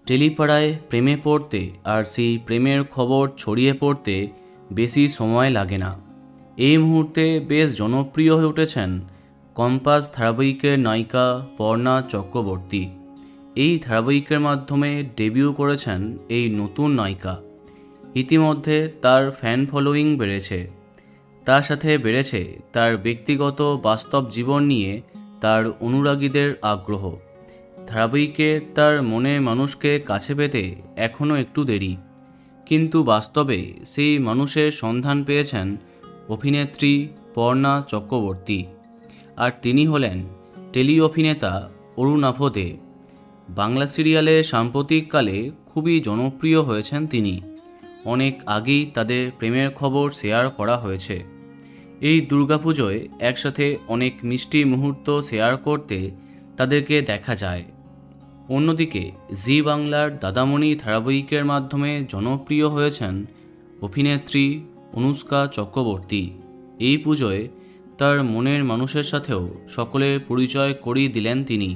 টেলিপাড়ায় প্রেমে পড়তে আর সেই প্রেমের খবর ছড়িয়ে পড়তে বেশি সময় লাগে না। এই মুহূর্তে বেশ জনপ্রিয় হয়ে উঠেছেন কম্পাস ধারাবাহিকের নায়িকা পর্ণা চক্রবর্তী। এই ধারাবাহিকের মাধ্যমে ডেবিউ করেছেন এই নতুন নায়িকা। ইতিমধ্যে তার ফ্যান ফলোয়িং বেড়েছে, তার সাথে বেড়েছে তার ব্যক্তিগত বাস্তব জীবন নিয়ে তার অনুরাগীদের আগ্রহ। ধারাবাহিকে তার মনের মানুষকে কাছে পেতে এখনও একটু দেরি, কিন্তু বাস্তবে সেই মানুষের সন্ধান পেয়েছেন অভিনেত্রী পর্ণা চক্রবর্তী। আর তিনি হলেন টেলি অভিনেতা অরুণাভ দে। বাংলা সিরিয়ালে সাম্প্রতিককালে খুবই জনপ্রিয় হয়েছেন তিনি। অনেক আগেই তাদের প্রেমের খবর শেয়ার করা হয়েছে। এই দুর্গাপুজোয় একসাথে অনেক মিষ্টি মুহূর্ত শেয়ার করতে তাদেরকে দেখা যায়। অন্যদিকে জি বাংলার দাদামণি ধারাবাহিকের মাধ্যমে জনপ্রিয় হয়েছেন অভিনেত্রী অনুষ্কা চক্রবর্তী। এই পুজোয় তার মনের মানুষের সাথেও সকলের পরিচয় করিয়ে দিলেন তিনি।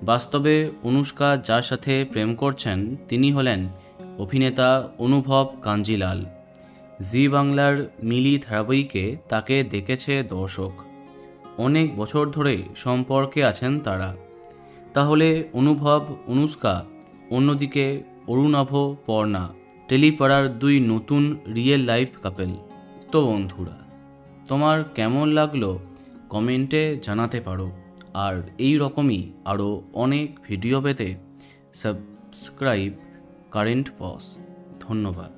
বাস্তবে অনুষ্কা যার সাথে প্রেম করছেন তিনি হলেন অভিনেতা অনুভব কাঞ্জিলাল। জি বাংলার মিলি ধারাবাহিকে তাকে দেখেছে দর্শক। অনেক বছর ধরে সম্পর্কে আছেন তারা। তাহলে অনুভব অনুষ্কা, অন্যদিকে অরুণাভ পর্ণা, টেলিপাড়ার দুই নতুন রিয়েল লাইফ কাপেল। তো বন্ধুরা, তোমার কেমন লাগলো কমেন্টে জানাতে পারো। আর এই রকমই আরও অনেক ভিডিও পেতে সাবস্ক্রাইব কারেন্ট পজ। ধন্যবাদ।